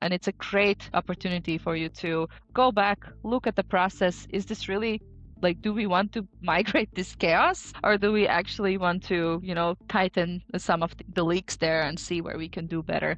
And it's a great opportunity for you to go back, look at the process. Is this really like, do we want to migrate this chaos, or do we actually want to, tighten some of the leaks there and see where we can do better?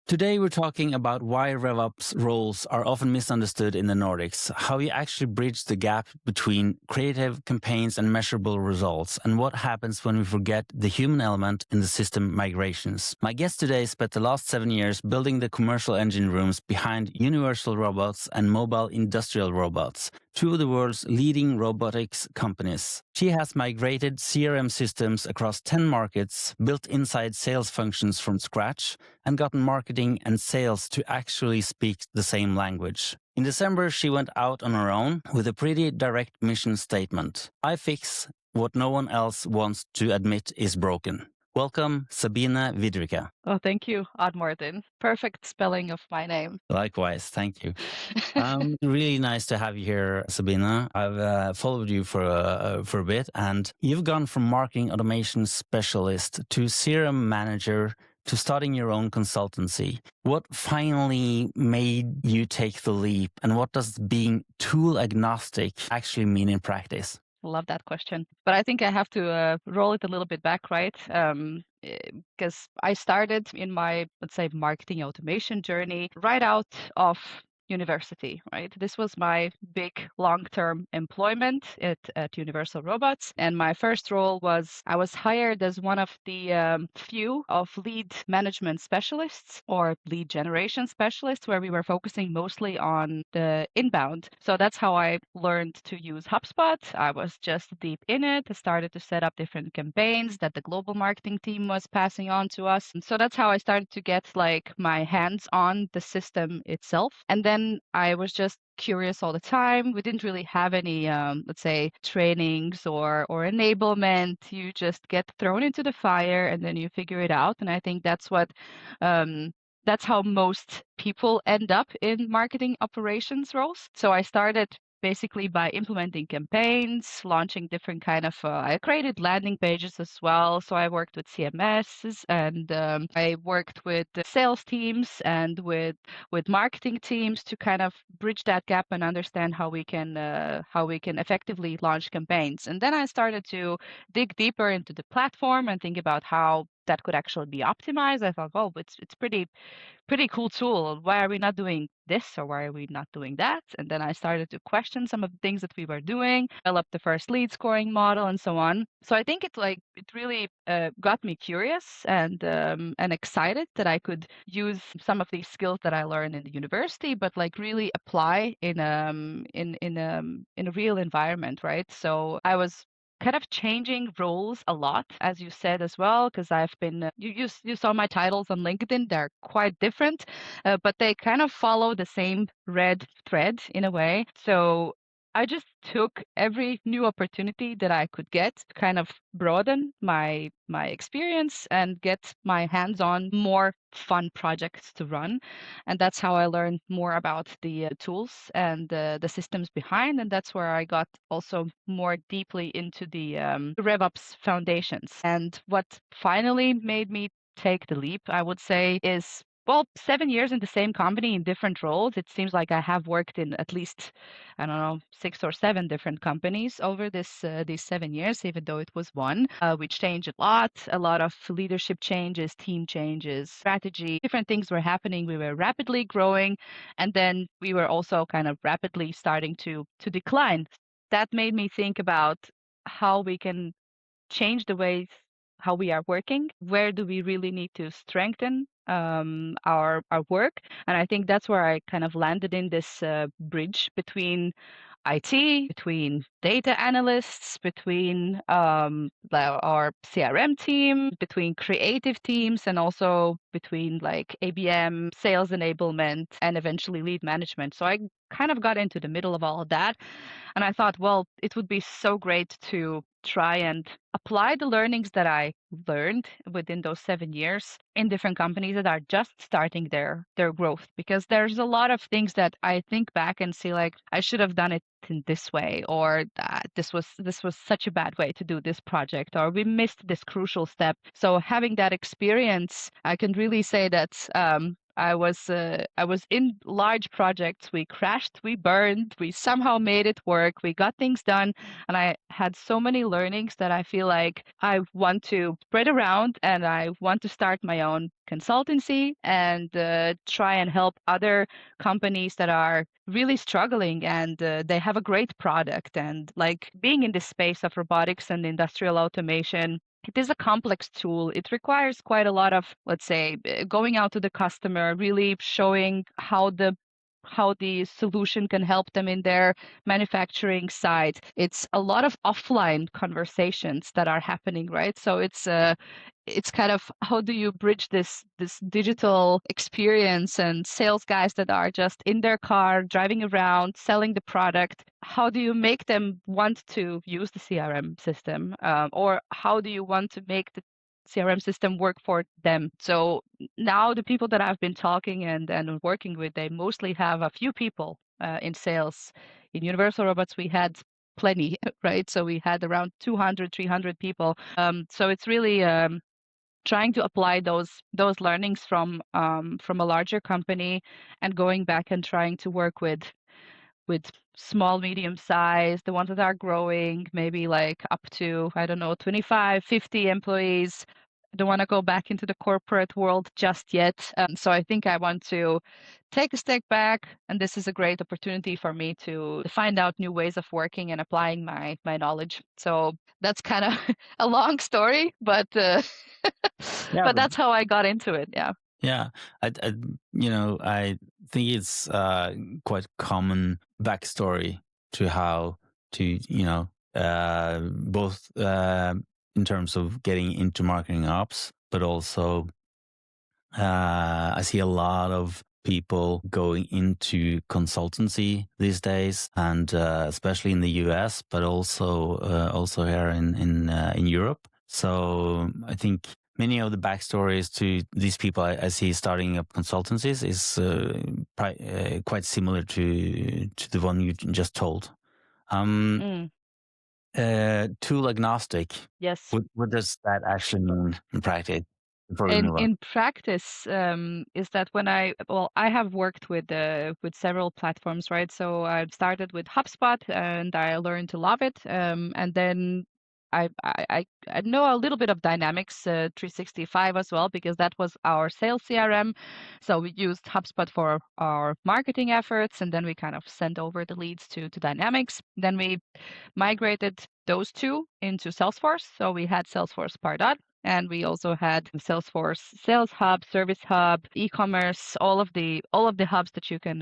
Today, we're talking about why RevOps roles are often misunderstood in the Nordics, how you actually bridge the gap between creative campaigns and measurable results, and what happens when we forget the human element in the system migrations. My guest today spent the last 7 years building the commercial engine rooms behind universal robots and mobile industrial robots, two of the world's leading robotics companies. She has migrated CRM systems across 10 markets, built inside sales functions from scratch, and gotten marketing and sales to actually speak the same language. In December, she went out on her own with a pretty direct mission statement. I fix what no one else wants to admit is broken. Welcome, Sabine Vidrike. Oh, thank you, Morten. Perfect spelling of my name. Likewise, thank you. Really nice to have you here, Sabine. I've followed you for a bit, and you've gone from marketing automation specialist to CRM manager to starting your own consultancy. What finally made you take the leap, and what does being tool agnostic actually mean in practice? Love that question. But I think I have to roll it a little bit back, right? Because I started in my, let's say, marketing automation journey right out of university, right? This was my big long-term employment at Universal Robots. And my first role was I was hired as one of the few of lead management specialists or lead generation specialists, where we were focusing mostly on the inbound. So that's how I learned to use HubSpot. I was just deep in it. I started to set up different campaigns that the global marketing team was passing on to us. And so that's how I started to get like my hands on the system itself. And then I was just curious all the time. We didn't really have any, let's say, trainings or enablement. You just get thrown into the fire and then you figure it out. And I think that's what that's how most people end up in marketing operations roles. So I started basically by implementing campaigns, launching different kind of, I created landing pages as well. So I worked with CMSs and I worked with the sales teams and with marketing teams to kind of bridge that gap and understand how we can effectively launch campaigns. And then I started to dig deeper into the platform and think about how that could actually be optimized. I thought, oh, it's pretty cool tool. Why are we not doing this, or why are we not doing that? And then I started to question some of the things that we were doing, develop the first lead scoring model, and so on. So I think it really got me curious and excited that I could use some of these skills that I learned in the university, but like really apply in a real environment, right? So I was kind of changing roles a lot, as you said as well, because I've been, you saw my titles on LinkedIn, they're quite different, but they kind of follow the same red thread in a way. So I just took every new opportunity that I could get to kind of broaden my experience and get my hands on more fun projects to run. And that's how I learned more about the tools and the systems behind. And that's where I got also more deeply into the RevOps foundations. And what finally made me take the leap, I would say, is, well, 7 years in the same company in different roles. It seems like I have worked in at least, I don't know, 6 or 7 different companies over these 7 years, even though it was one, which changed a lot of leadership changes, team changes, strategy, different things were happening. We were rapidly growing, and then we were also kind of rapidly starting to decline. That made me think about how we can change the ways how we are working. Where do we really need to strengthen our work? And I think that's where I kind of landed in this bridge between IT, between data analysts, between our CRM team, between creative teams, and also between like ABM, sales enablement, and eventually lead management. So I kind of got into the middle of all of that. And I thought, well, it would be so great to try and apply the learnings that I learned within those 7 years in different companies that are just starting their growth. Because there's a lot of things that I think back and see like I should have done it in this way, or this was such a bad way to do this project, or we missed this crucial step. So having that experience, I can really say that I was in large projects. We crashed, we burned, we somehow made it work. We got things done, and I had so many learnings that I feel like I want to spread around, and I want to start my own consultancy and try and help other companies that are really struggling, and they have a great product. And like being in this space of robotics and industrial automation, it is a complex tool. It requires quite a lot of, let's say, going out to the customer, really showing how the solution can help them in their manufacturing side. It's a lot of offline conversations that are happening, right? So it's kind of how do you bridge this digital experience and sales guys that are just in their car driving around selling the product? How do you make them want to use the CRM system, or how do you want to make the CRM system work for them? So now the people that I've been talking and working with, they mostly have a few people in sales. In Universal Robots, we had plenty, right? So we had around 200, 300 people. So it's really trying to apply those learnings from a larger company and going back and trying to work with small, medium size, the ones that are growing, maybe like up to, I don't know, 25, 50 employees. I don't want to go back into the corporate world just yet. So I think I want to take a step back, and this is a great opportunity for me to find out new ways of working and applying my knowledge. So that's kind of a long story, but Yeah, but that's how I got into it. Yeah. yeah, I think it's quite common backstory to how to both in terms of getting into marketing ops, but also I see a lot of people going into consultancy these days, and especially in the US, but also here in Europe. So I think many of the backstories to these people I see starting up consultancies is quite similar to the one you just told. Tool agnostic. Yes. What does that actually mean in practice? Before we move on. In practice, is that when I have worked with several platforms, right? So I started with HubSpot and I learned to love it. And then I know a little bit of Dynamics 365 as well, because that was our sales CRM. So we used HubSpot for our marketing efforts, and then we kind of sent over the leads to Dynamics. Then we migrated those two into Salesforce. So we had Salesforce Pardot, and we also had Salesforce Sales Hub, Service Hub, e-commerce, all of the hubs that you can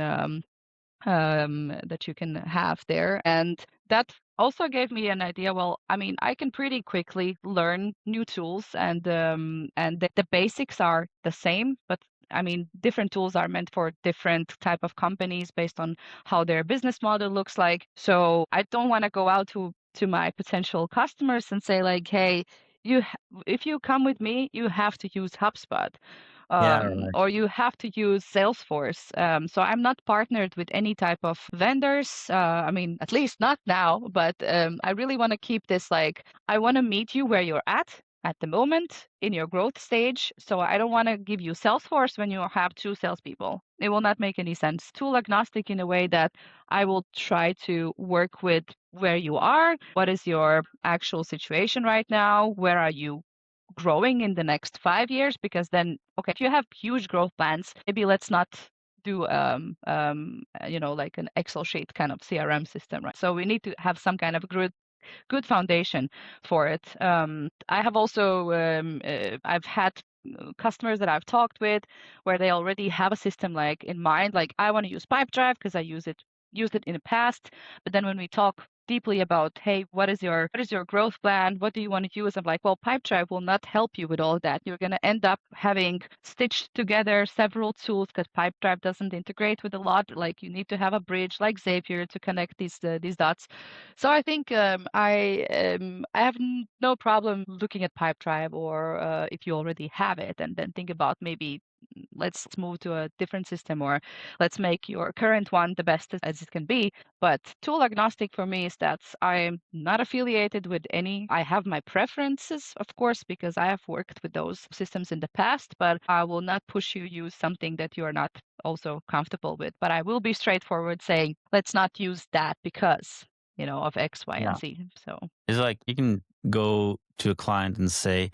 have there. And that also gave me an idea. Well, I mean, I can pretty quickly learn new tools, and the basics are the same, but I mean, different tools are meant for different type of companies based on how their business model looks like. So I don't want to go out to my potential customers and say like, hey, if you come with me, you have to use HubSpot. Right. Or you have to use Salesforce. So I'm not partnered with any type of vendors. I mean, at least not now, but I really want to keep this like, I want to meet you where you're at the moment in your growth stage. So I don't want to give you Salesforce when you have two salespeople. It will not make any sense. Tool agnostic in a way that I will try to work with where you are. What is your actual situation right now? Where are you growing in the next 5 years? Because then, okay, if you have huge growth plans, maybe let's not do like an Excel sheet kind of CRM system, right? So we need to have some kind of good foundation for it. I have also I've had customers that I've talked with where they already have a system like in mind, like I want to use Pipedrive because I used it in the past. But then when we talk deeply about, hey, what is your growth plan? What do you want to use? I'm like, well, Pipedrive will not help you with all of that. You're going to end up having stitched together several tools because Pipedrive doesn't integrate with a lot. Like you need to have a bridge like Zapier to connect these dots. So I think I have no problem looking at Pipedrive, or if you already have it, and then think about maybe let's move to a different system, or let's make your current one the best as it can be. But tool agnostic for me is that I'm not affiliated with any. I have my preferences, of course, because I have worked with those systems in the past, but I will not push you use something that you are not also comfortable with. But I will be straightforward saying, let's not use that because, of X, Y, and Yeah. Z. So It's like you can go to a client and say,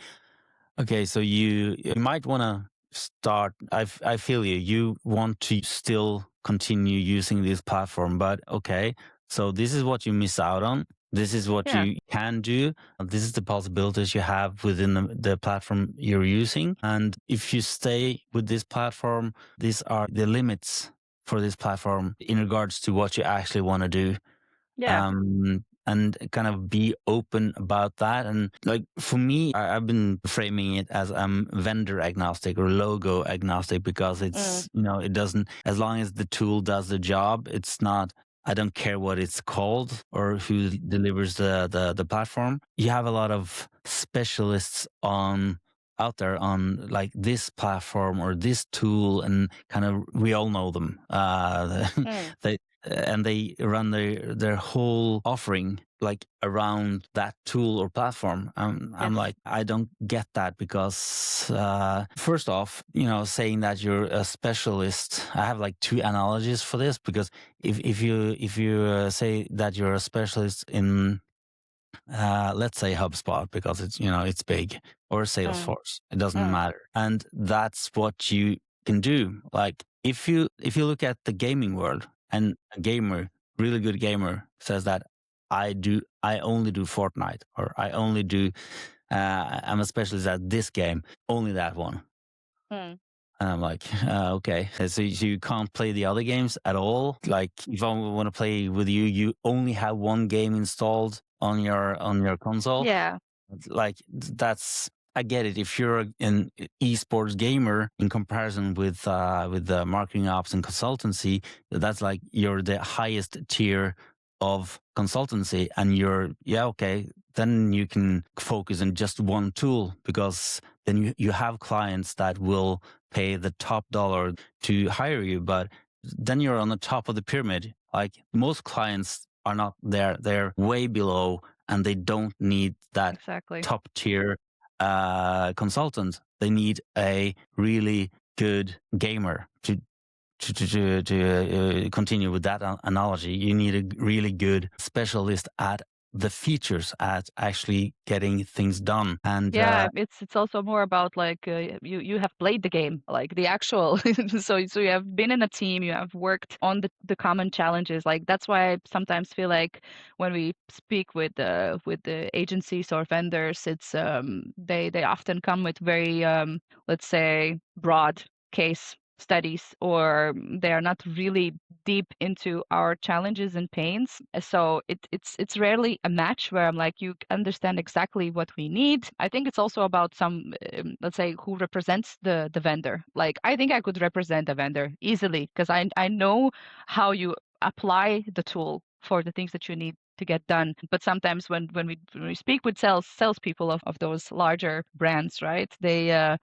okay, so you might want to start. I feel you. You want to still continue using this platform, but okay, so this is what you miss out on. This is what yeah, you can do. This is the possibilities you have within the platform you're using. And if you stay with this platform, these are the limits for this platform in regards to what you actually want to do. yeah, And kind of be open about that. And like for me, I've been framing it as vendor agnostic or logo agnostic, because it's, it doesn't, as long as the tool does the job, it's not, I don't care what it's called or who delivers the platform. You have a lot of specialists out there on like this platform or this tool, and kind of we all know them. They and they run their whole offering like around that tool or platform. I'm yes, like, I don't get that, because first off, saying that you're a specialist, I have like two analogies for this, because if you say that you're a specialist in let's say HubSpot, because it's big, or Salesforce, it doesn't matter, and that's what you can do. Like if you look at the gaming world, and a gamer, really good gamer, says that I only do Fortnite, or I only do I'm a specialist at this game, only that one. And I'm like, okay, so you can't play the other games at all. Like, if I want to play with you, you only have one game installed on your console. yeah, Like, that's, I get it. If you're an esports gamer, in comparison with the marketing ops and consultancy, that's like you're the highest tier of consultancy, and okay, then you can focus on just one tool, because then you have clients that will pay the top dollar to hire you. But then you're on the top of the pyramid. Like, most clients are not there, they're way below, and they don't need that exactly. top tier consultant. They need a really good gamer to continue with that analogy. You need a really good specialist at the features, at actually getting things done. And Yeah, it's also more about like you have played the game, like the actual. So you have been in a team, you have worked on the common challenges. Like that's why I sometimes feel like when we speak with the agencies or vendors, it's they often come with very let's say broad case studies, or they are not really deep into our challenges and pains. So it's rarely a match where I'm like, you understand exactly what we need. I think it's also about some, let's say, who represents the vendor. Like I think I could represent a vendor easily because I know how you apply the tool for the things that you need to get done. But sometimes when we speak with salespeople of those larger brands, right? They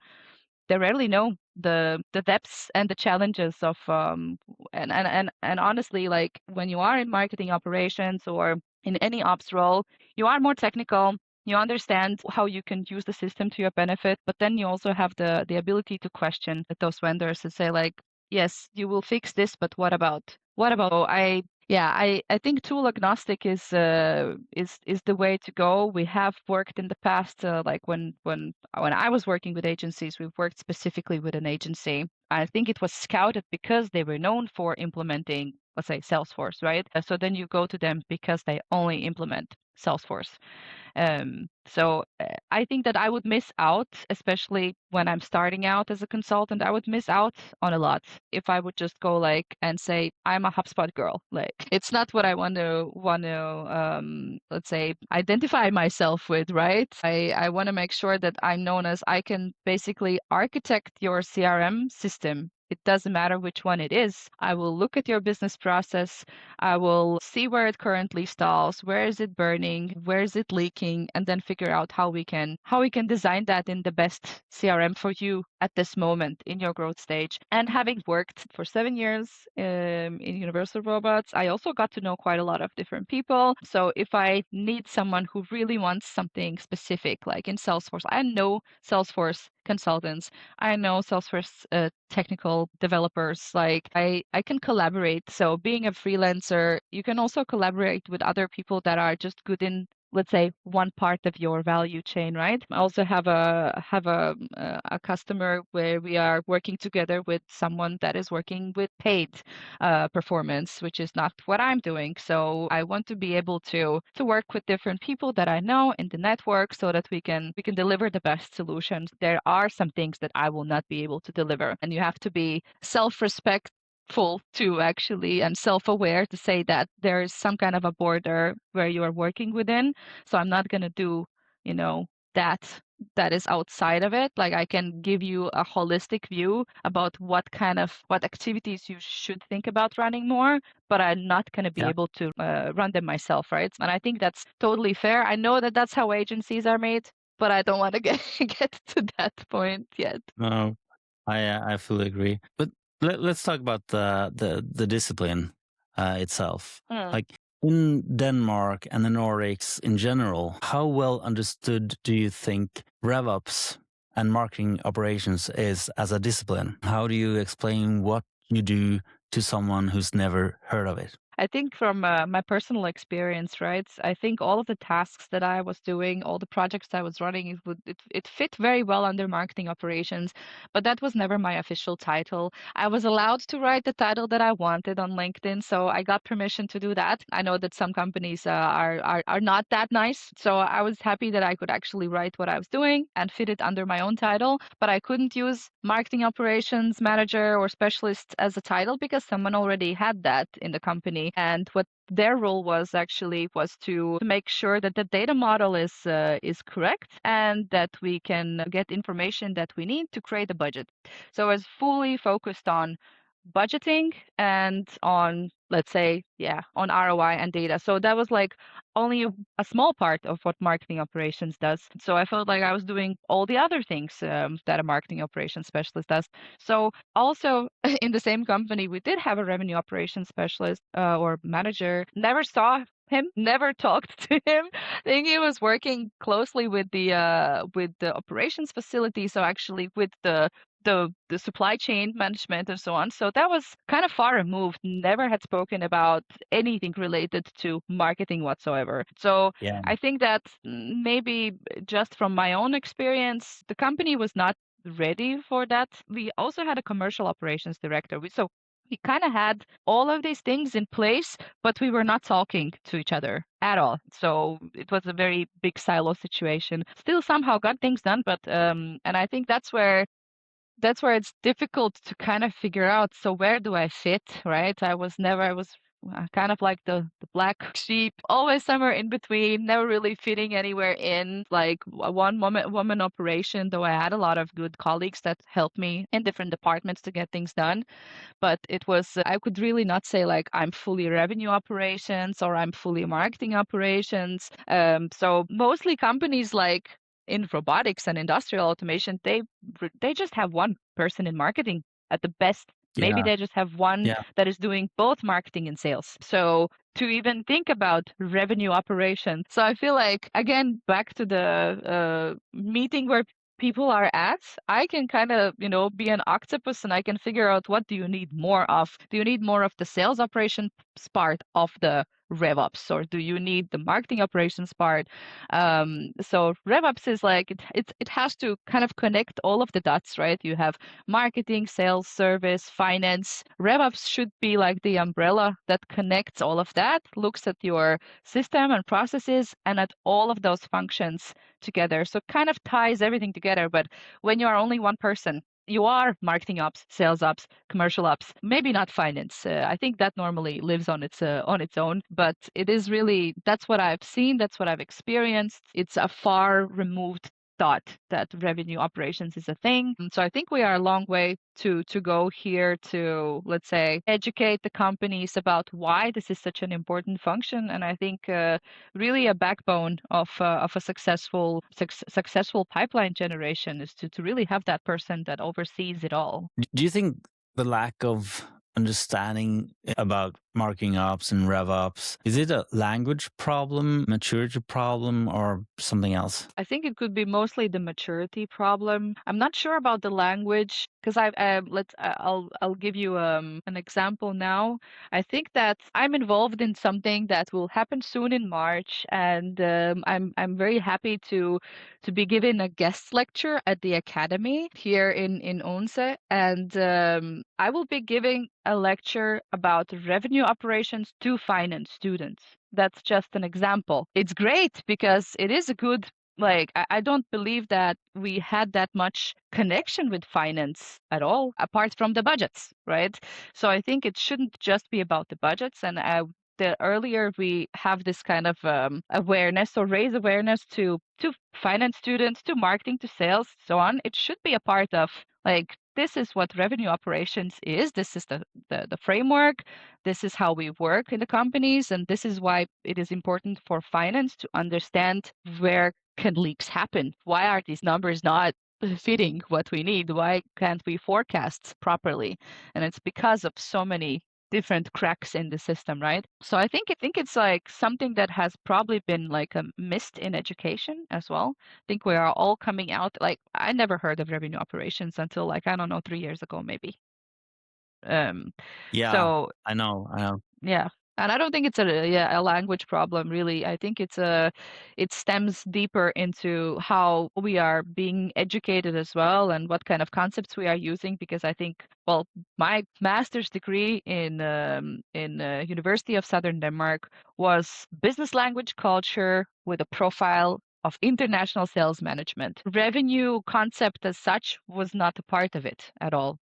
rarely know the depths and the challenges of and honestly, like when you are in marketing operations or in any ops role, you are more technical. You understand how you can use the system to your benefit, but then you also have the ability to question those vendors and say like, yes, you will fix this, but what about I think tool agnostic is the way to go. We have worked in the past, like when I was working with agencies, we've worked specifically with an agency. I think it was scouted because they were known for implementing, let's say, Salesforce, right? So then you go to them because they only implement Salesforce. So I think that I would miss out, especially when I'm starting out as a consultant. I would miss out on a lot if I would just go like and say I'm a HubSpot girl. Like it's not what I want to let's say identify myself with, right? I want to make sure that I'm known as I can basically architect your CRM system. It doesn't matter which one it is. I will look at your business process. I will see where it currently stalls, where is it burning, where is it leaking, and then figure out how we can design that in the best CRM for you at this moment in your growth stage. And having worked for 7 years in Universal Robots, I also got to know quite a lot of different people. So if I need someone who really wants something specific, like in Salesforce, I know Salesforce consultants. I know Salesforce technical developers. Like I can collaborate. So being a freelancer, you can also collaborate with other people that are just good in, let's say, one part of your value chain, right? I also have a customer where we are working together with someone that is working with paid performance, which is not what I'm doing. So I want to be able to work with different people that I know in the network so that we can deliver the best solutions. There are some things that I will not be able to deliver, and you have to be self-respectful to actually and self-aware to say that there is some kind of a border where you are working within. So I'm not going to do, you know, that is outside of it. Like I can give you a holistic view about what activities you should think about running more, but I'm not going to be Yeah. able to run them myself, right? And I think that's totally fair. I know that that's how agencies are made, but I don't want to get to that point yet. No, I fully agree. But let's talk about the discipline itself. Mm. Like in Denmark and the Nordics in general, how well understood do you think RevOps and marketing operations is as a discipline? How do you explain what you do to someone who's never heard of it? I think from my personal experience, right? I think all of the tasks that I was doing, all the projects I was running, it fit very well under marketing operations, but that was never my official title. I was allowed to write the title that I wanted on LinkedIn, so I got permission to do that. I know that some companies are not that nice, so I was happy that I could actually write what I was doing and fit it under my own title, but I couldn't use marketing operations manager or specialist as a title because someone already had that in the company. And what their role was actually was to make sure that the data model is correct and that we can get information that we need to create a budget. So I was fully focused on budgeting and on, let's say, on ROI and data. So that was like only a small part of what marketing operations does. So I felt like I was doing all the other things that a marketing operations specialist does. So also in the same company, we did have a revenue operations specialist or manager. Never saw him, never talked to him. I think he was working closely with the operations facility. So actually with the supply chain management and so on. So that was kind of far removed. Never had spoken about anything related to marketing whatsoever. So Yeah. I think that maybe just from my own experience, the company was not ready for that. We also had a commercial operations director. So we kind of had all of these things in place, but we were not talking to each other at all. So it was a very big silo situation. Still somehow got things done, but and I think that's where it's difficult to kind of figure out. So where do I fit, right? I was kind of like the black sheep, always somewhere in between, never really fitting anywhere in, like a one woman operation, though I had a lot of good colleagues that helped me in different departments to get things done. But it was, I could really not say like I'm fully revenue operations or I'm fully marketing operations. So mostly companies like in robotics and industrial automation, they just have one person in marketing at the best. Maybe Yeah. they just have one Yeah. that is doing both marketing and sales. So to even think about revenue operation. So I feel like, again, back to the meeting where people are at, I can kind of, be an octopus and I can figure out what do you need more of? Do you need more of the sales operations part of the RevOps, or do you need the marketing operations part? So RevOps is like it has to kind of connect all of the dots, right? You have marketing, sales, service, finance. RevOps should be like the umbrella that connects all of that, looks at your system and processes and at all of those functions together. So kind of ties everything together. But when you are only one person, you are marketing ops, sales ops, commercial ops, maybe not finance. I think that normally lives on its own, but it is really, that's what I've seen, that's what I've experienced. It's a far removed thought that revenue operations is a thing. So I think we are a long way to go here to, let's say, educate the companies about why this is such an important function. And I think really a backbone of a successful pipeline generation is to really have that person that oversees it all. Do you think the lack of understanding about marketing ops and RevOps, is it a language problem, maturity problem, or something else? I think it could be mostly the maturity problem. I'm not sure about the language because I'll give you an example now. I think that I'm involved in something that will happen soon in March, and I'm very happy to be given a guest lecture at the academy here in Onse, and I will be giving a lecture about revenue operations to finance students. That's just an example. It's great because it is a good, like, I don't believe that we had that much connection with finance at all, apart from the budgets, right? So I think it shouldn't just be about the budgets. And the earlier we have this kind of awareness or raise awareness to finance students, to marketing, to sales, so on, it should be a part of, like, this is what revenue operations is. This is the framework. This is how we work in the companies. And this is why it is important for finance to understand where can leaks happen. Why are these numbers not fitting what we need? Why can't we forecast properly? And it's because of so many different cracks in the system, right? So I think it's like something that has probably been like a missed in education as well. I think we are all coming out, like, I never heard of revenue operations until, like, I don't know, 3 years ago maybe. Yeah, So I know. yeah. And I don't think it's a language problem really. I think it stems deeper into how we are being educated as well and what kind of concepts we are using, because I think, well, my master's degree in University of Southern Denmark was business language culture with a profile of international sales management. Revenue concept as such was not a part of it at all.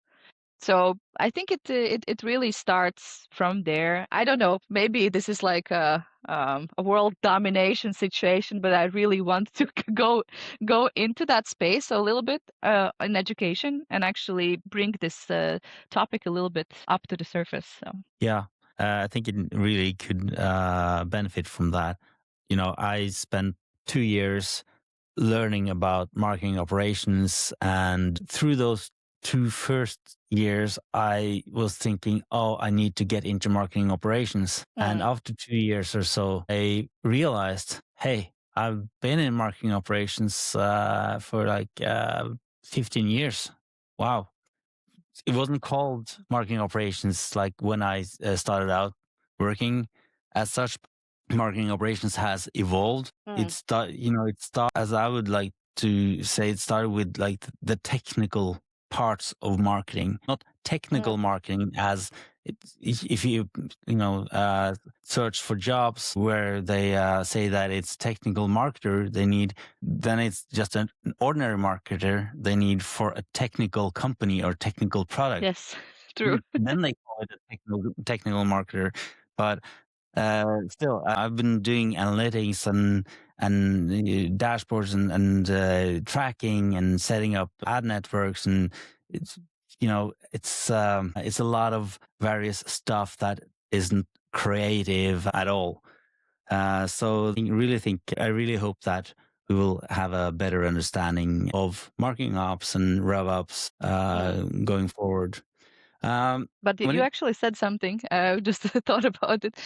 So I think it really starts from there. I don't know. Maybe this is like a world domination situation, but I really want to go into that space a little bit in education and actually bring this topic a little bit up to the surface. So. Yeah, I think it really could benefit from that. You know, I spent 2 years learning about marketing operations, and through those 2 first years, I was thinking, oh, I need to get into marketing operations. And after 2 years or so, I realized, hey, I've been in marketing operations for like 15 years. Wow. It wasn't called marketing operations like when I started out working as such. Marketing operations has evolved. It started, as I would like to say, it started with like the technical parts of marketing, not technical marketing as if you search for jobs where they say that it's technical marketer, then it's just an ordinary marketer they need for a technical company or technical product. Yes, true. Then they call it a technical marketer. But still, I've been doing analytics and dashboards and tracking and setting up ad networks, and it's it's a lot of various stuff that isn't creative at all. So I really hope that we will have a better understanding of marketing ops and RevOps going forward. But when you it- actually said something. I just thought about it.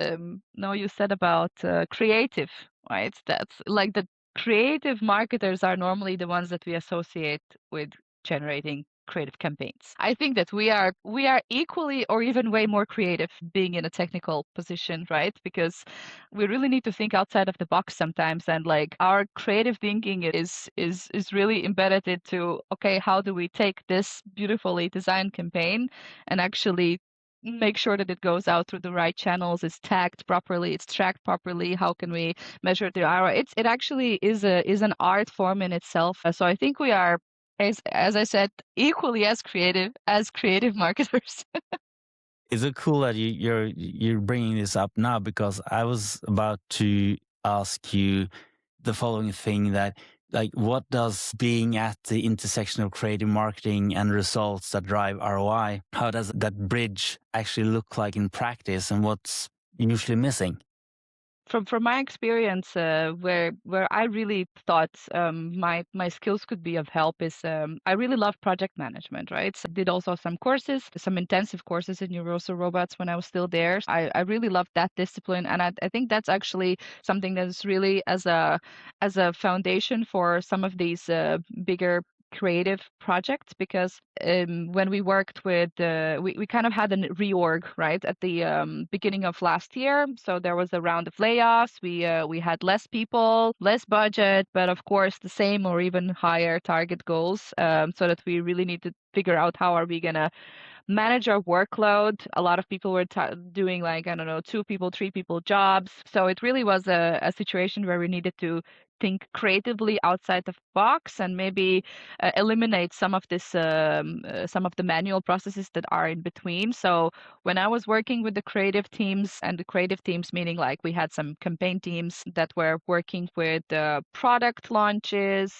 No, you said about creative, right? That's like the creative marketers are normally the ones that we associate with generating creative campaigns. I think that we are equally or even way more creative being in a technical position, right? Because we really need to think outside of the box sometimes, and like our creative thinking is really embedded into, okay, how do we take this beautifully designed campaign and actually make sure that it goes out through the right channels, it's tagged properly, it's tracked properly. How can we measure the ROI? It actually is an art form in itself. So I think we are, as I said, equally as creative marketers. Is it cool that you're bringing this up now? Because I was about to ask you the following thing, that like, what does being at the intersection of creative marketing and results that drive ROI, how does that bridge actually look like in practice, and what's usually missing? From my experience, where I really thought my skills could be of help is, I really love project management, right? So I did also some courses, some intensive courses in Universal Robots when I was still there. I really loved that discipline, and I think that's actually something that is really as a foundation for some of these bigger creative projects, because when we worked with we kind of had a reorg right at the beginning of last year. So there was a round of layoffs. We had less people, less budget, but of course the same or even higher target goals, so that we really need to figure out how are we gonna manage our workload. A lot of people were doing, like, I don't know, 2 people, 3 people jobs. So it really was a situation where we needed to think creatively outside the box and maybe eliminate some of some of the manual processes that are in between. So when I was working with the creative teams, and the creative teams meaning like we had some campaign teams that were working with product launches,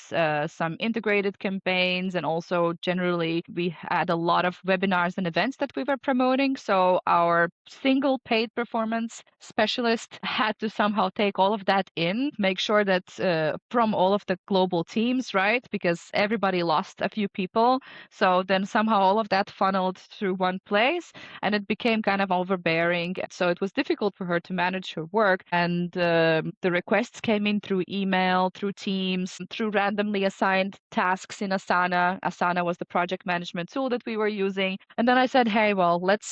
some integrated campaigns, and also generally we had a lot of webinars and events that we were promoting. So our single paid performance specialist had to somehow take all of that in, make sure that from all of the global teams, right? Because everybody lost a few people. So then somehow all of that funneled through one place, and it became kind of overbearing. So it was difficult for her to manage her work. And the requests came in through email, through Teams, through randomly assigned tasks in Asana. Asana was the project management tool that we were using. And then I said, hey, well, let's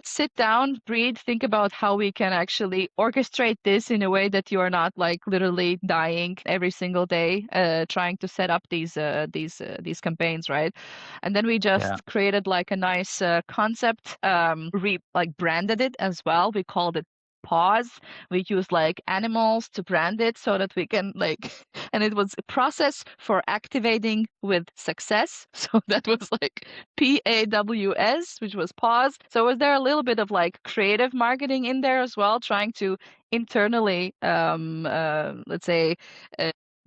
sit down, breathe, think about how we can actually orchestrate this in a way that you are not like literally dying every single day trying to set up these campaigns, right? And then we just created like a nice concept, like branded it as well. We called it Pause. We used like animals to brand it so that we can like, and it was a process for activating with success. So that was like PAWS, which was pause. So was there a little bit of like creative marketing in there as well, trying to internally, let's say,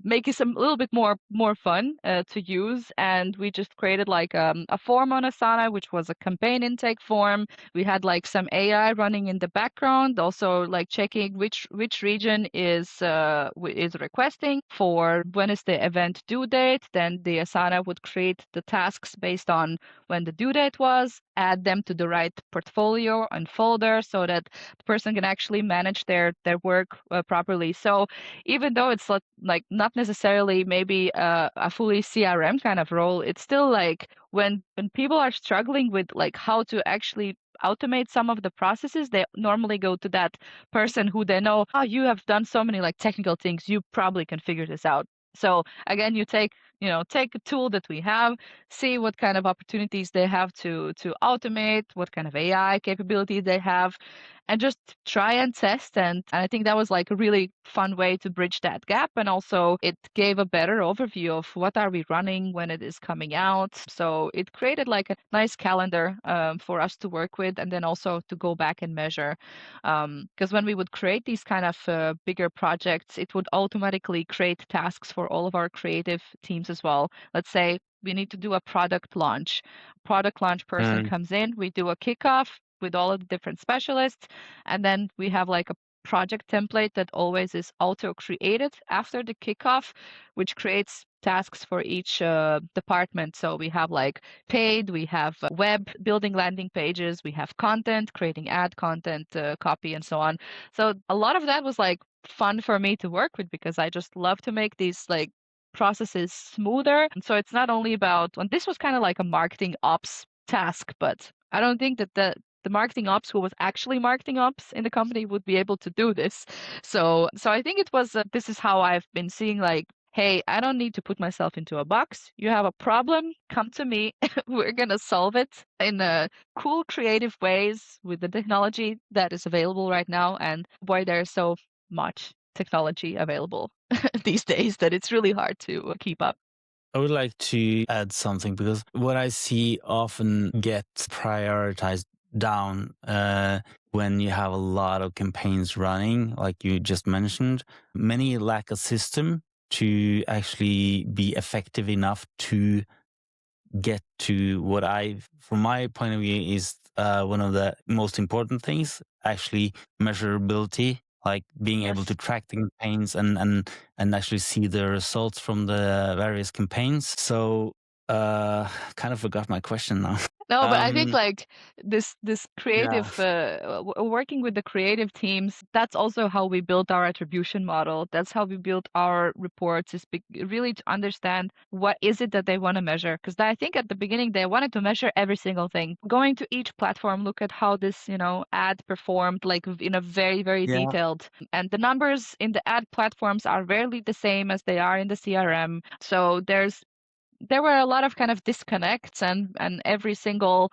make it a little bit more fun to use. And we just created like a form on Asana, which was a campaign intake form. We had like some AI running in the background, also like checking which region is requesting for when is the event due date. Then the Asana would create the tasks based on when the due date was, add them to the right portfolio and folder so that the person can actually manage their work properly. So even though it's like not necessarily maybe a fully CRM kind of role, it's still like when people are struggling with like how to actually automate some of the processes, they normally go to that person who they know, oh, you have done so many like technical things, you probably can figure this out. So again, you take a tool that we have, see what kind of opportunities they have to automate, what kind of AI capability they have, and just try and test. And I think that was like a really fun way to bridge that gap. And also it gave a better overview of what are we running when it is coming out. So it created like a nice calendar for us to work with, and then also to go back and measure. Because when we would create these kind of bigger projects, it would automatically create tasks for all of our creative teams as well. Let's say we need to do a product launch. Product launch person comes in, we do a kickoff with all of the different specialists, and then we have like a project template that always is auto created after the kickoff, which creates tasks for each department. So we have like paid, we have web building landing pages, we have content, creating ad content, copy, and so on. So a lot of that was like fun for me to work with, because I just love to make these like processes smoother. And so it's not only about, and this was kind of like a marketing ops task, but I don't think that the marketing ops who was actually marketing ops in the company would be able to do this. So I think it was, this is how I've been seeing, like, hey, I don't need to put myself into a box. You have a problem, come to me. We're going to solve it in cool, creative ways with the technology that is available right now. And boy, there's so much technology available these days that it's really hard to keep up. I would like to add something because what I see often gets prioritized down when you have a lot of campaigns running, like you just mentioned. Many lack a system to actually be effective enough to get to what from my point of view, is one of the most important things, actually measurability, like being able to track the campaigns and actually see the results from the various campaigns. So kind of forgot my question now. No, but I think like this creative Yeah. working with the creative teams, that's also how we built our attribution model. That's how we built our reports, is really to understand what is it that they want to measure. Because I think at the beginning they wanted to measure every single thing. Going to each platform, look at how this, ad performed, like in a very, very Yeah. detailed. And the numbers in the ad platforms are rarely the same as they are in the CRM. So there were a lot of kind of disconnects, and every single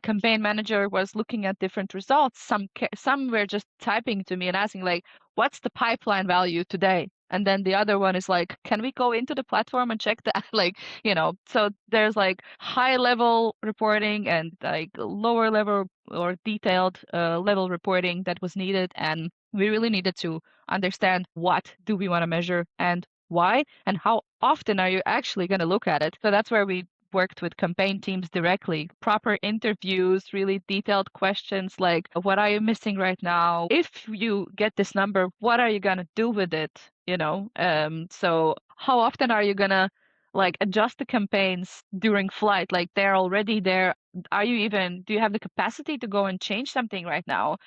campaign manager was looking at different results. Some were just typing to me and asking like, what's the pipeline value today? And then the other one is like, can we go into the platform and check that? Like, so there's like high level reporting and like lower level or detailed level reporting that was needed. And we really needed to understand, what do we want to measure and why, and how often are you actually going to look at it? So that's where we worked with campaign teams directly. Proper interviews, really detailed questions like, what are you missing right now? If you get this number, what are you going to do with it? So how often are you going to like adjust the campaigns during flight? Like, they're already there. Do you have the capacity to go and change something right now?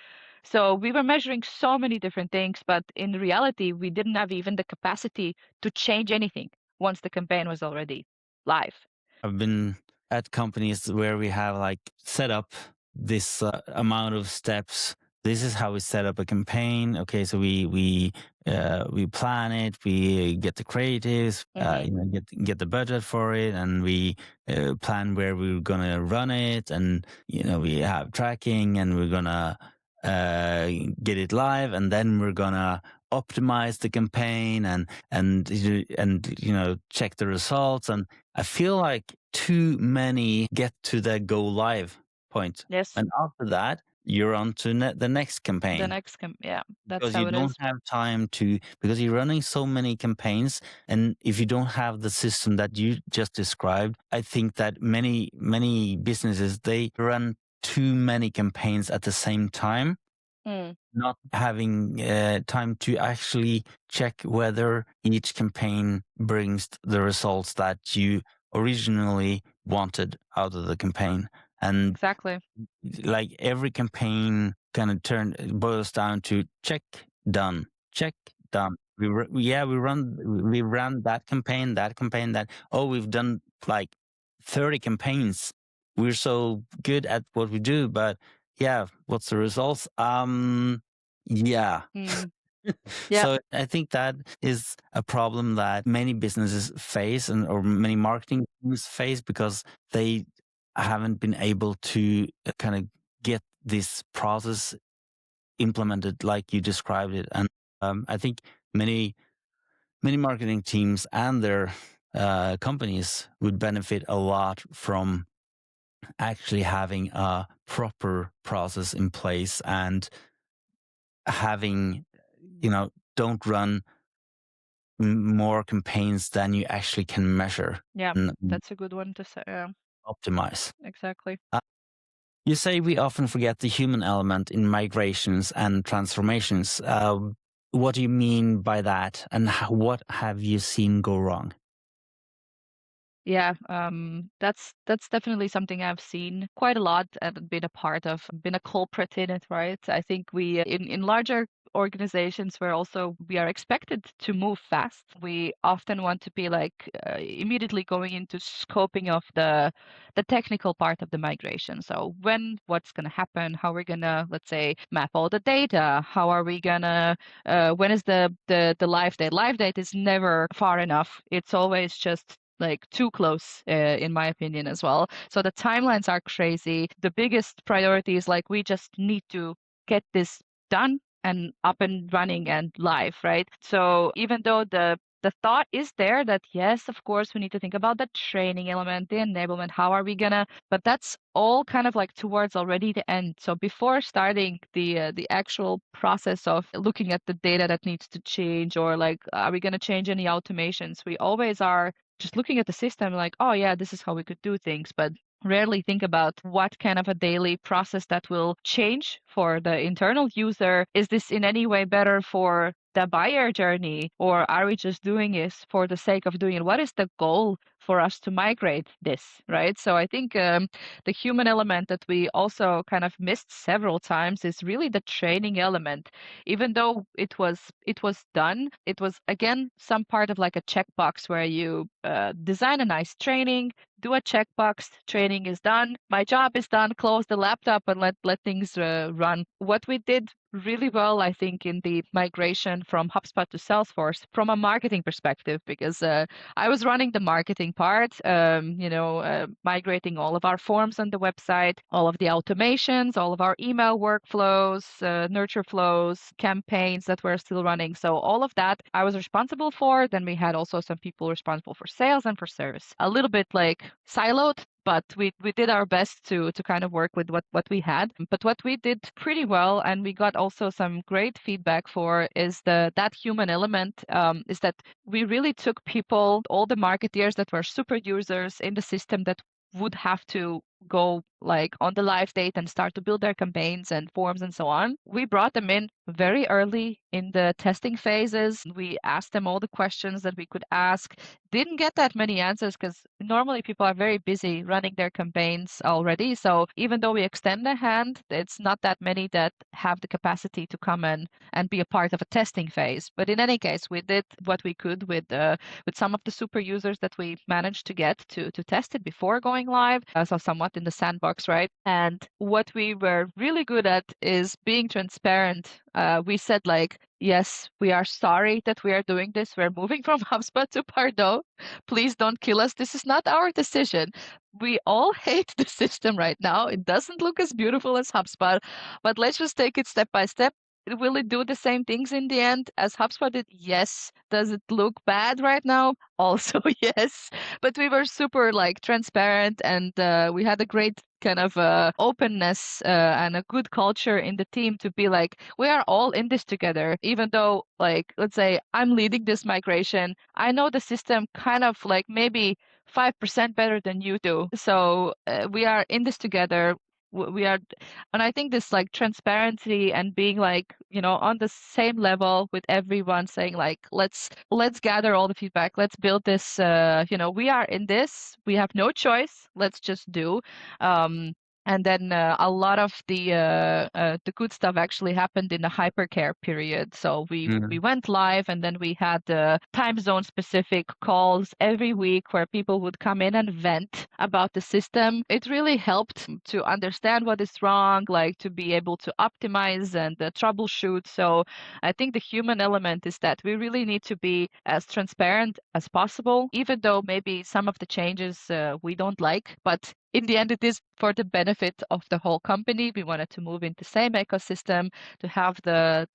So we were measuring so many different things, but in reality, we didn't have even the capacity to change anything once the campaign was already live. I've been at companies where we have like set up this amount of steps. This is how we set up a campaign. Okay, so we plan it, we get the creatives, get the budget for it, and we plan where we're gonna run it, and we have tracking, and we're gonna get it live, and then we're gonna optimize the campaign and check the results. And I feel like too many get to the go live point. Yes. And after that, you're on to the next campaign. That's Because how you it don't is. have time because you're running so many campaigns, and if you don't have the system that you just described, I think that many businesses, they run too many campaigns at the same time, not having time to actually check whether each campaign brings the results that you originally wanted out of the campaign. And Exactly. like every campaign kind of boils down to check, done, check, done. We ran that campaign, that. Oh, we've done like 30 campaigns. We're so good at what we do, but yeah, what's the results? Yeah. So I think that is a problem that many businesses face, or many marketing teams face, because they haven't been able to kind of get this process implemented like you described it. And I think many marketing teams and their companies would benefit a lot from actually having a proper process in place, and having, don't run more campaigns than you actually can measure. Yeah, and that's a good one to say. optimize. Exactly. You say we often forget the human element in migrations and transformations. What do you mean by that, and what have you seen go wrong? Yeah, that's definitely something I've seen quite a lot and been a part of, been a culprit in it, right? I think we in larger organizations where also we are expected to move fast. We often want to be like immediately going into scoping of the technical part of the migration. So what's going to happen, how we're going to, let's say, map all the data, how are we going to, when is the live date? Live date is never far enough. It's always just like too close, in my opinion, as well. So the timelines are crazy. The biggest priority is like we just need to get this done and up and running and live, right? So even though the thought is there that yes, of course, we need to think about the training element, the enablement, how are we gonna, but that's all kind of like towards already the end. So before starting the actual process of looking at the data that needs to change, or like, are we gonna change any automations? We always are just looking at the system like, oh yeah, this is how we could do things, but rarely think about what kind of a daily process that will change for the internal user. Is this in any way better for the buyer journey, or are we just doing this for the sake of doing it? What is the goal for us to migrate this, right? So I think the human element that we also kind of missed several times is really the training element. Even though it was done, it was again some part of like a checkbox where you design a nice training, do a checkbox, training is done, my job is done, close the laptop and let things run. What we did really well, I think, in the migration from HubSpot to Salesforce from a marketing perspective, because I was running the marketing part, migrating all of our forms on the website, all of the automations, all of our email workflows, nurture flows, campaigns that were still running. So all of that I was responsible for. Then we had also some people responsible for sales and for service. A little bit like siloed, but we did our best to kind of work with what we had. But what we did pretty well, and we got also some great feedback for, is that human element, is that we really took people, all the marketeers that were super users in the system that would have to go like on the live date and start to build their campaigns and forms and so on. We brought them in very early in the testing phases. We asked them all the questions that we could ask. Didn't get that many answers because normally people are very busy running their campaigns already. So even though we extend a hand, it's not that many that have the capacity to come and be a part of a testing phase. But in any case, we did what we could with some of the super users that we managed to get to test it before going live. So somewhat in the sandbox, right? And what we were really good at is being transparent. We said like, yes, we are sorry that we are doing this. We're moving from HubSpot to Pardot. Please don't kill us. This is not our decision. We all hate the system right now. It doesn't look as beautiful as HubSpot, but let's just take it step by step. Will it do the same things in the end as HubSpot did? Yes. Does it look bad right now? Also, yes. But we were super like transparent, and we had a great kind of openness and a good culture in the team to be like, we are all in this together. Even though, like, let's say I'm leading this migration, I know the system kind of like maybe 5% better than you do. So we are in this together. We are, and I think this like transparency and being like, on the same level with everyone, saying like, let's gather all the feedback, let's build this, we are in this, we have no choice, let's just do. And then a lot of the good stuff actually happened in the hypercare period. So we went live, and then we had time zone specific calls every week where people would come in and vent about the system. It really helped to understand what is wrong, like to be able to optimize and troubleshoot. So I think the human element is that we really need to be as transparent as possible, even though maybe some of the changes we don't like, but in the end, it is for the benefit of the whole company. We wanted to move in the same ecosystem, to have the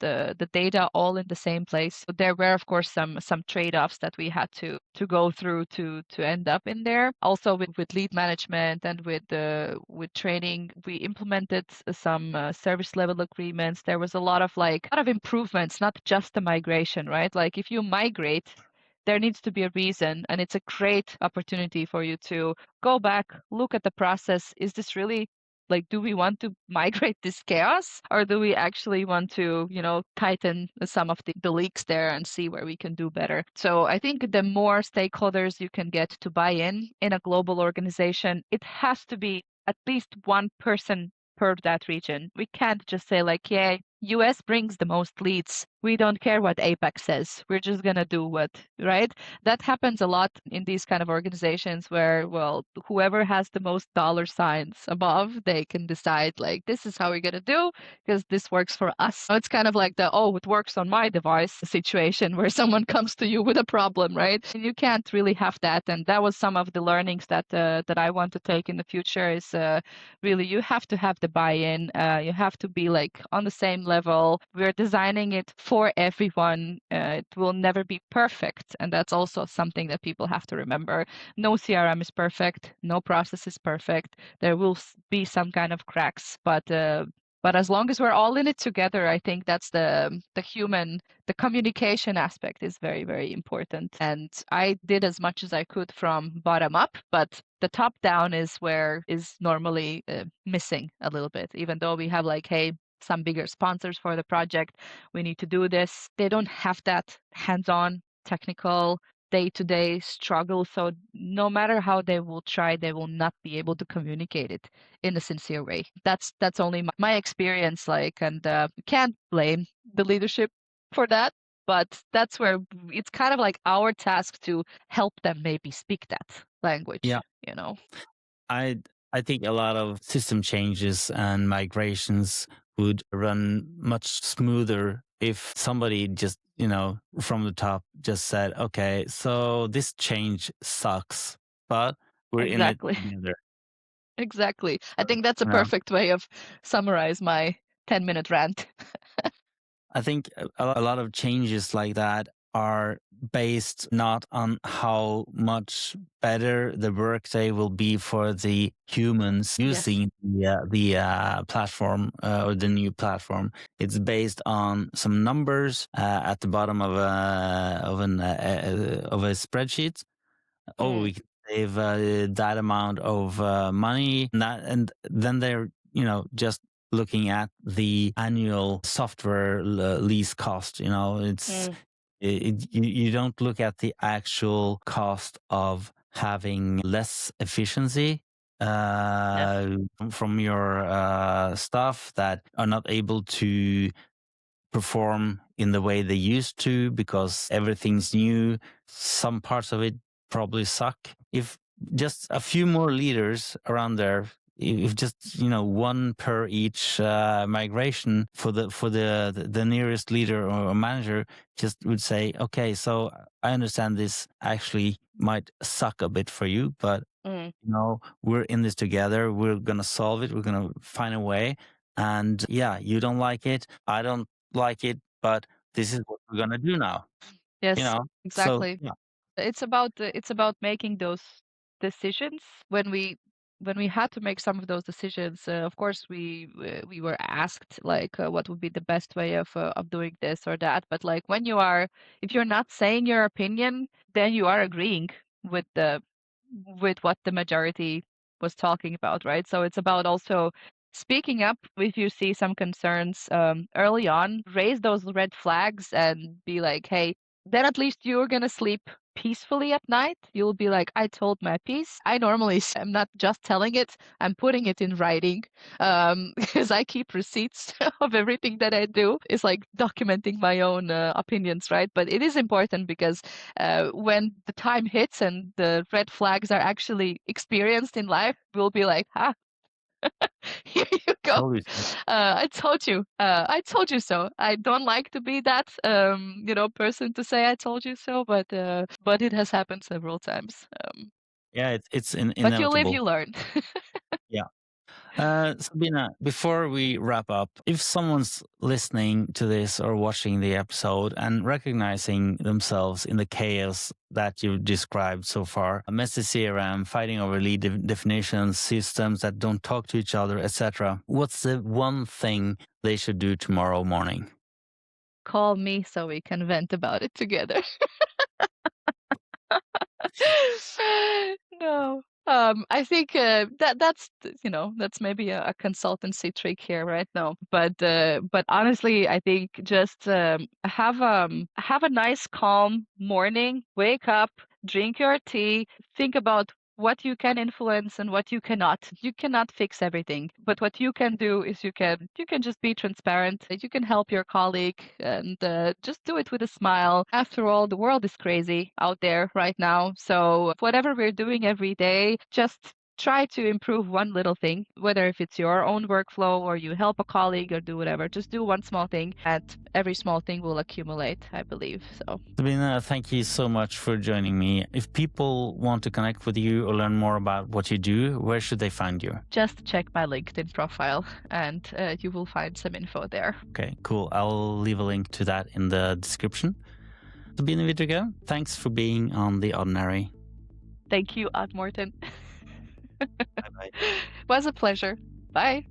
data all in the same place. So there were, of course, some trade-offs that we had to go through to end up in there. Also with lead management and with training, we implemented some service level agreements. There was a lot of improvements, not just the migration, right? Like if you migrate, there needs to be a reason, and it's a great opportunity for you to go back, look at the process. Is this really, like, do we want to migrate this chaos, or do we actually want to, tighten some of the leaks there and see where we can do better? So I think the more stakeholders you can get to buy in a global organization, it has to be at least one person per that region. We can't just say like, yeah, US brings the most leads. We don't care what APAC says. We're just going to do what, right? That happens a lot in these kind of organizations where, well, whoever has the most dollar signs above, they can decide, like, this is how we're going to do because this works for us. So it's kind of like the, oh, it works on my device situation where someone comes to you with a problem, right? And you can't really have that. And that was some of the learnings that I want to take in the future is really you have to have the buy-in. You have to be like on the same level. We're designing it for everyone. It will never be perfect. And that's also something that people have to remember. No CRM is perfect. No process is perfect. There will be some kind of cracks, but as long as we're all in it together, I think that's the communication aspect is very, very important. And I did as much as I could from bottom up, but the top down is where is normally missing a little bit, even though we have like, hey, some bigger sponsors for the project, we need to do this. They don't have that hands-on technical day-to-day struggle. So no matter how they will try, they will not be able to communicate it in a sincere way. That's only my experience, like, and can't blame the leadership for that. But that's where it's kind of like our task to help them maybe speak that language, Yeah. you know? I think a lot of system changes and migrations would run much smoother if somebody just, from the top just said, okay, so this change sucks, but we're in it Exactly. together. Exactly. I So, think that's a you know, perfect way of summarize my 10-minute rant. I think a lot of changes like that are based not on how much better the workday will be for the humans Yes. using the platform or the new platform. It's based on some numbers at the bottom of a spreadsheet. Oh, we can save that amount of money, and then they're just looking at the annual software lease cost. It's you don't look at the actual cost of having less efficiency from your staff that are not able to perform in the way they used to because everything's new. Some parts of it probably suck. If just a few more leaders around there, if just one per each migration for the nearest leader or manager, just would say, okay, so I understand this actually might suck a bit for you, but we're in this together. We're gonna solve it. We're gonna find a way. And yeah, you don't like it. I don't like it, but this is what we're gonna do now. Yes, So exactly. yeah, It's about making those decisions. When we had to make some of those decisions, of course we were asked like what would be the best way of doing this or that. But like if you're not saying your opinion, then you are agreeing with the with what the majority was talking about, right? So it's about also speaking up if you see some concerns early on, raise those red flags and be like, hey, then at least you're gonna sleep peacefully at night. You'll be like, I told my piece. I normally I'm not just telling it, I'm putting it in writing because I keep receipts of everything that I do. It's like documenting my own opinions, right? But it is important because when the time hits and the red flags are actually experienced in life, we'll be like, ah, here you go. totally. So. I told you. I told you so. I don't like to be that, person to say I told you so, but it has happened several times. Yeah, it's But you live, inevitable. you learn. Yeah. Sabina, before we wrap up, if someone's listening to this or watching the episode and recognizing themselves in the chaos that you've described so far, a messy CRM, fighting over lead definitions, systems that don't talk to each other, etc., what's the one thing they should do tomorrow morning? Call me so we can vent about it together. No. I think that's maybe a consultancy trick here, right? No, but honestly, I think just have a nice calm morning. Wake up, drink your tea, think about what you can influence and what you cannot. You cannot fix everything, but what you can do is you can just be transparent. You can help your colleague and just do it with a smile. After all, the world is crazy out there right now. So whatever we're doing every day, just try to improve one little thing, whether if it's your own workflow or you help a colleague or do whatever. Just do one small thing, and every small thing will accumulate, I believe. So, Sabine, thank you so much for joining me. If people want to connect with you or learn more about what you do, where should they find you? just check my LinkedIn profile and you will find some info there. Okay, cool. I'll leave a link to that in the description. Sabine Vidrike, thanks for being on The Oddinary. Thank you, Morten. Bye-bye. It was a pleasure. Bye.